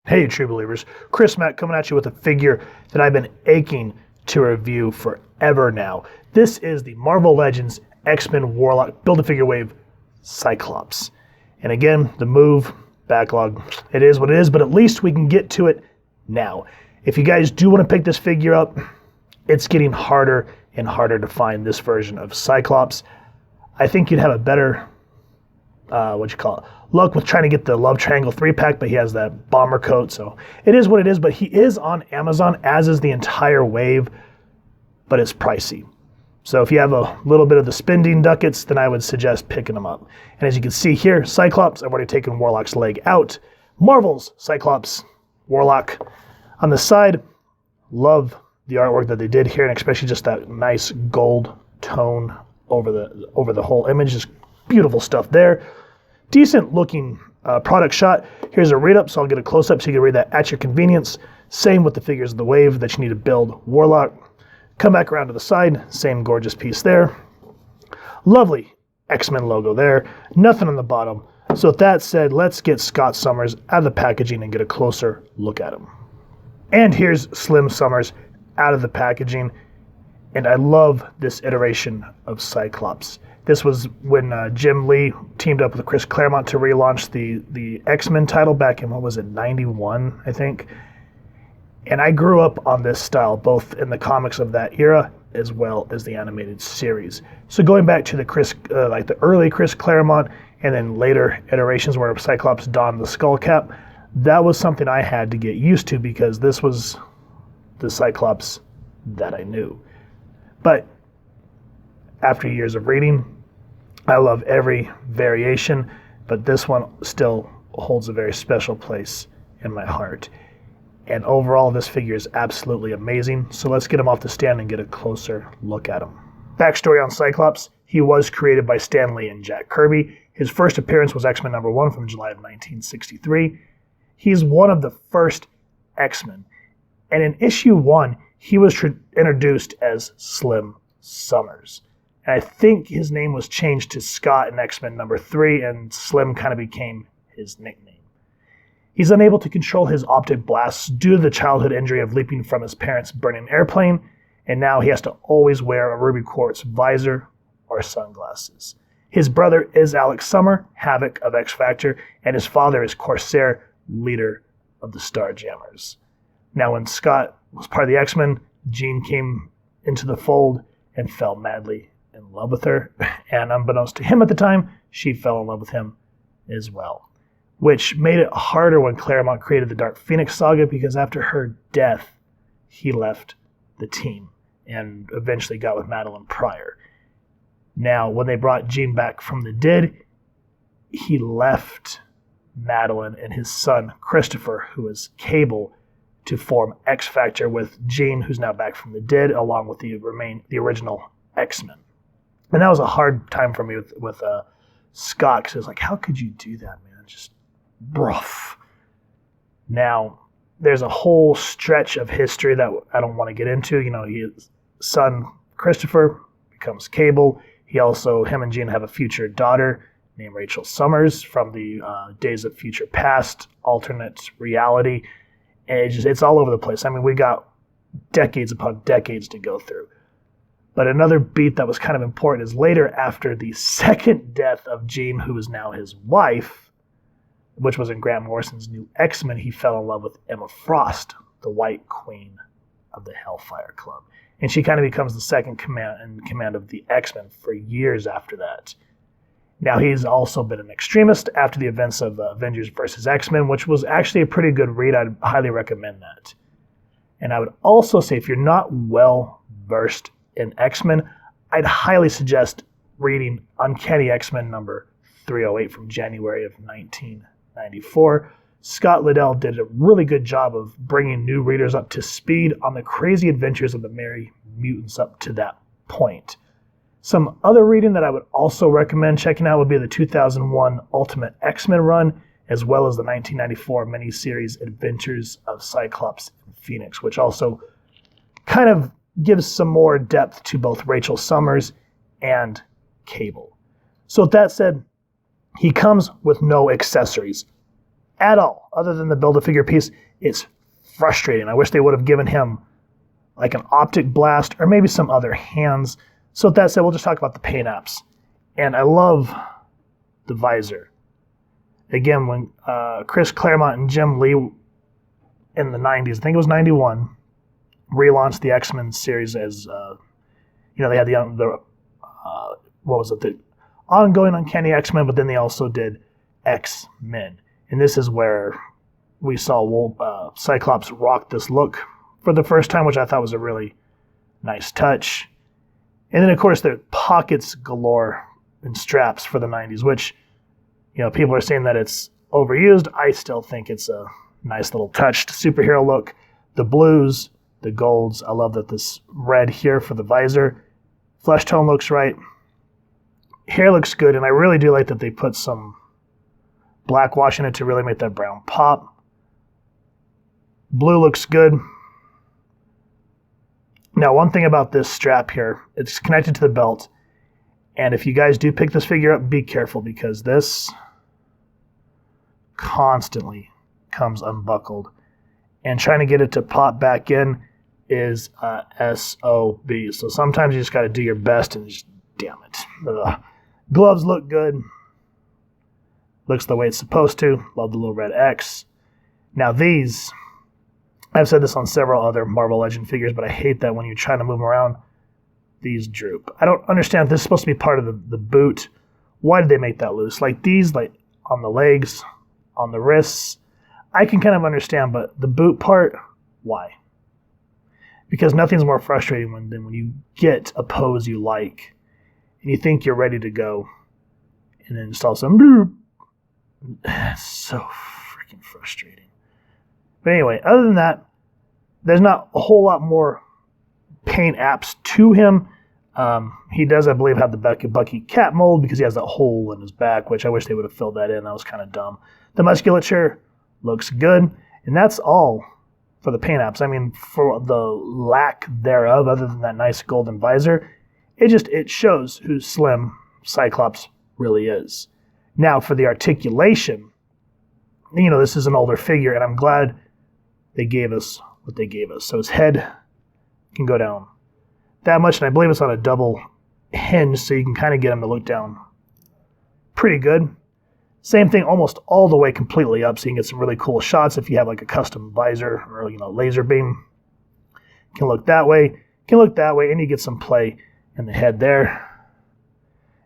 Hey, true believers. Chris Mack coming at you with a figure that I've been aching to review forever now. This is the Marvel Legends X-Men Warlock Build-A-Figure Wave Cyclops. And again, the move, backlog, it is what it is, but at least we can get to it now. If you guys do want to pick this figure up, it's getting harder and harder to find this version of Cyclops. I think you'd have a better, luck with trying to get the Love Triangle 3-pack, but he has that bomber coat, so it is what it is. But he is on Amazon, as is the entire wave, but it's pricey. So if you have a little bit of the spending ducats, then I would suggest picking them up. And as you can see here, Cyclops, I've already taken Warlock's leg out. Marvel's Cyclops, Warlock on the side. Love the artwork that they did here, and especially just that nice gold tone over the whole image. Just beautiful stuff there. Decent looking product shot. Here's a read up, so I'll get a close up so you can read that at your convenience. Same with the figures of the wave that you need to build Warlock. Come back around to the side, same gorgeous piece there. Lovely X-Men logo there. Nothing on the bottom. So with that said, let's get Scott Summers out of the packaging and get a closer look at him. And here's Slim Summers out of the packaging. And I love this iteration of Cyclops. This was when Jim Lee teamed up with Chris Claremont to relaunch the X-Men title back in, what was it, 91, I think. And I grew up on this style, both in the comics of that era as well as the animated series. So going back to the like the early Chris Claremont and then later iterations where Cyclops donned the skull cap, that was something I had to get used to because this was the Cyclops that I knew. But after years of reading, I love every variation, but this one still holds a very special place in my heart. And overall, this figure is absolutely amazing. So let's get him off the stand and get a closer look at him. Backstory on Cyclops: he was created by Stan Lee and Jack Kirby. His first appearance was X-Men #1 from July of 1963. He's one of the first X-Men. And in issue 1, he was introduced as Slim Summers. And I think his name was changed to Scott in X-Men #3, and Slim kind of became his nickname. He's unable to control his optic blasts due to the childhood injury of leaping from his parents' burning airplane, and now he has to always wear a ruby quartz visor or sunglasses. His brother is Alex Summer, Havoc of X-Factor, and his father is Corsair, leader of the Starjammers. Now when Scott was part of the X-Men, Jean came into the fold and fell madly in love with her, and unbeknownst to him at the time, she fell in love with him as well, which made it harder when Claremont created the Dark Phoenix saga because after her death, he left the team and eventually got with Madeline Pryor. Now, when they brought Jean back from the dead, he left Madeline and his son, Christopher, who is Cable, to form X-Factor with Jean, who's now back from the dead, along with the original X-Men. And that was a hard time for me with Scott, because it was like, how could you do that, man? Just rough. Now, there's a whole stretch of history that I don't want to get into. You know, his son, Christopher, becomes Cable. Him and Jean have a future daughter named Rachel Summers from the Days of Future Past, alternate reality. And it's all over the place. I mean, we got decades upon decades to go through. But another beat that was kind of important is later, after the second death of Jean, who is now his wife, which was in Grant Morrison's new X-Men, he fell in love with Emma Frost, the White Queen of the Hellfire Club. And she kind of becomes the second in command of the X-Men for years after that. Now, he's also been an extremist after the events of Avengers vs. X-Men, which was actually a pretty good read. I'd highly recommend that. And I would also say, if you're not well versed in X-Men, I'd highly suggest reading Uncanny X-Men number 308 from January of 1994. Scott Liddell did a really good job of bringing new readers up to speed on the crazy adventures of the Merry Mutants up to that point. Some other reading that I would also recommend checking out would be the 2001 Ultimate X-Men run, as well as the 1994 miniseries Adventures of Cyclops and Phoenix, which also kind of gives some more depth to both Rachel Summers and Cable. So with that said, he comes with no accessories at all, other than the Build-A-Figure piece. It's frustrating. I wish they would have given him like an optic blast or maybe some other hands. So with that said, we'll just talk about the paint apps. And I love the visor. Again, when Chris Claremont and Jim Lee in the 90s, I think it was 91, relaunched the X-Men series as, they had the ongoing Uncanny X-Men, but then they also did X-Men. And this is where we saw Cyclops rock this look for the first time, which I thought was a really nice touch. And then, of course, there are pockets galore and straps for the 90s, which, people are saying that it's overused. I still think it's a nice little touched superhero look. The blues, the golds. I love that this red here for the visor. Flesh tone looks right. Hair looks good, and I really do like that they put some black wash in it to really make that brown pop. Blue looks good. Now, one thing about this strap here, it's connected to the belt. And if you guys do pick this figure up, be careful because this constantly comes unbuckled. And trying to get it to pop back in is SOB. So sometimes you just got to do your best and just, damn it. Ugh. Gloves look good. Looks the way it's supposed to. Love the little red X. Now these, I've said this on several other Marvel Legend figures, but I hate that when you're trying to move them around, these droop. I don't understand. This is supposed to be part of the boot. Why did they make that loose? Like these, like on the legs, on the wrists, I can kind of understand, but the boot part, why? Because nothing's more frustrating than when you get a pose you like and you think you're ready to go, and then just all of a sudden, bloop. It's so freaking frustrating. But anyway, other than that, there's not a whole lot more paint apps to him. He does, I believe, have the Bucky cat mold because he has that hole in his back, which I wish they would have filled that in. That was kind of dumb. The musculature looks good, and that's all for the paint apps. I mean, for the lack thereof, other than that nice golden visor, it shows who slim Cyclops really is. Now, for the articulation, this is an older figure, and I'm glad they gave us what they gave us. So his head can go down that much, and I believe it's on a double hinge, so you can kind of get him to look down pretty good. Same thing almost all the way completely up, so you can get some really cool shots if you have like a custom visor or laser beam. Can look that way, and you get some play in the head there.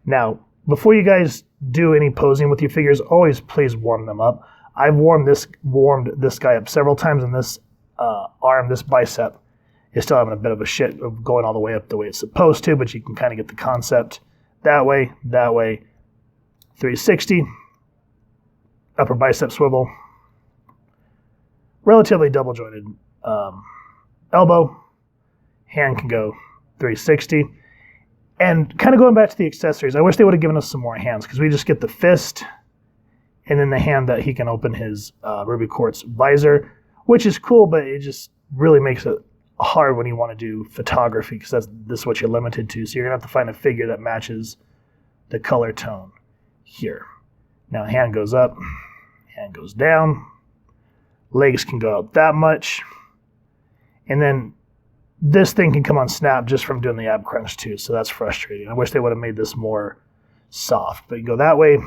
Now, before you guys do any posing with your figures, always please warm them up. I've warmed this guy up several times, and this arm, this bicep, is still having a bit of a shit of going all the way up the way it's supposed to, but you can kind of get the concept that way, 360, upper bicep swivel, relatively double jointed elbow, hand can go 360. And kind of going back to the accessories, I wish they would have given us some more hands because we just get the fist and then the hand that he can open his ruby quartz visor, which is cool, but it just really makes it hard when you want to do photography because this is what you're limited to. So you're going to have to find a figure that matches the color tone here. Now hand goes up, hand goes down, legs can go out that much, and then this thing can come on snap just from doing the ab crunch too, so that's frustrating. I wish they would have made this more soft. But you go that way,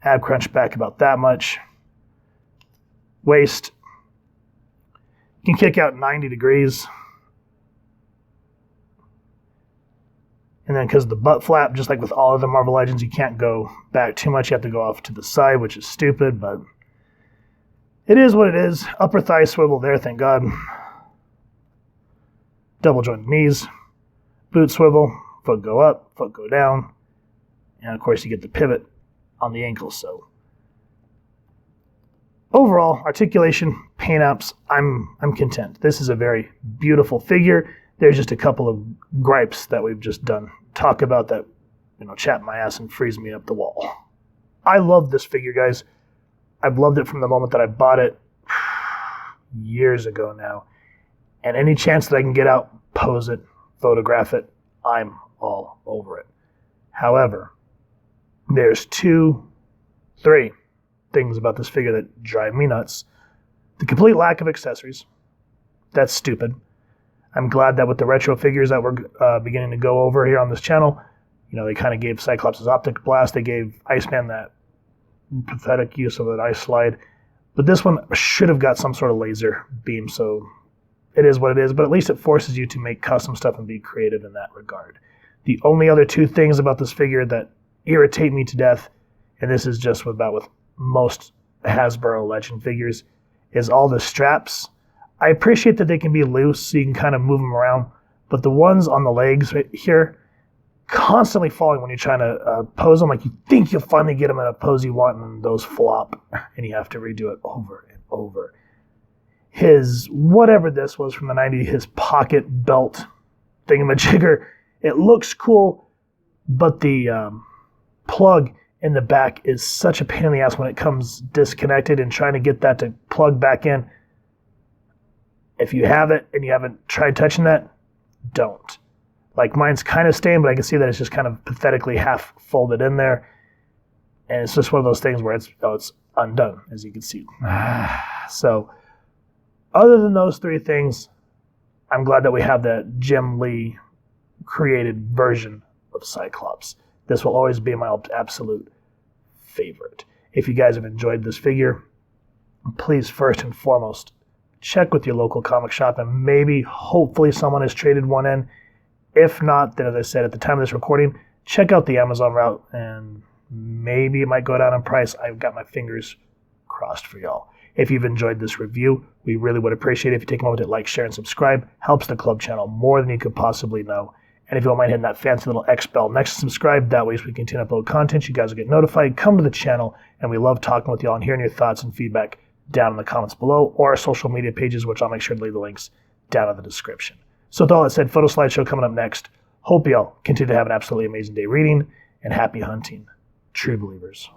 ab crunch back about that much. Waist can kick out 90 degrees. And then because of the butt flap, just like with all of the Marvel Legends, you can't go back too much. You have to go off to the side, which is stupid, but it is what it is. Upper thigh swivel there, thank God. Double jointed knees, boot swivel, foot go up, foot go down, and of course you get the pivot on the ankle. So overall, articulation, paint apps, I'm content. This is a very beautiful figure. There's just a couple of gripes that we've just done talk about that, chat my ass and freeze me up the wall. I love this figure, guys. I've loved it from the moment that I bought it years ago now. And any chance that I can get out, pose it, photograph it, I'm all over it. However, there's 2, 3, things about this figure that drive me nuts. The complete lack of accessories. That's stupid. I'm glad that with the retro figures that we're beginning to go over here on this channel, they kind of gave Cyclops his optic blast. They gave Iceman that pathetic use of an ice slide. But this one should have got some sort of laser beam, so it is what it is. But at least it forces you to make custom stuff and be creative in that regard. The only other two things about this figure that irritate me to death, and this is just with most Hasbro Legend figures, is all the straps. I appreciate that they can be loose so you can kind of move them around, but the ones on the legs right here, constantly falling when you're trying to pose them. Like you think you'll finally get them in a pose you want, and those flop, and you have to redo it over and over. His, whatever this was from the 90s, his pocket belt thingamajigger, it looks cool, but the plug in the back is such a pain in the ass when it comes disconnected and trying to get that to plug back in. If you have it and you haven't tried touching that, don't. Like mine's kind of staying, but I can see that it's just kind of pathetically half folded in there. And it's just one of those things where it's undone, as you can see. So other than those three things, I'm glad that we have that Jim Lee created version of Cyclops. This will always be my absolute favorite. If you guys have enjoyed this figure, please first and foremost, check with your local comic shop and maybe, hopefully, someone has traded one in. If not, then as I said at the time of this recording, check out the Amazon route and maybe it might go down in price. I've got my fingers crossed for y'all. If you've enjoyed this review, we really would appreciate it if you take a moment to like, share, and subscribe. Helps the club channel more than you could possibly know. And if you don't mind hitting that fancy little X bell next to subscribe, that way as we continue to upload content, you guys will get notified. Come to the channel, and we love talking with y'all and hearing your thoughts and feedback down in the comments below or our social media pages, which I'll make sure to leave the links down in the description. So with all that said, photo slideshow coming up next. Hope y'all continue to have an absolutely amazing day reading, and happy hunting, true believers.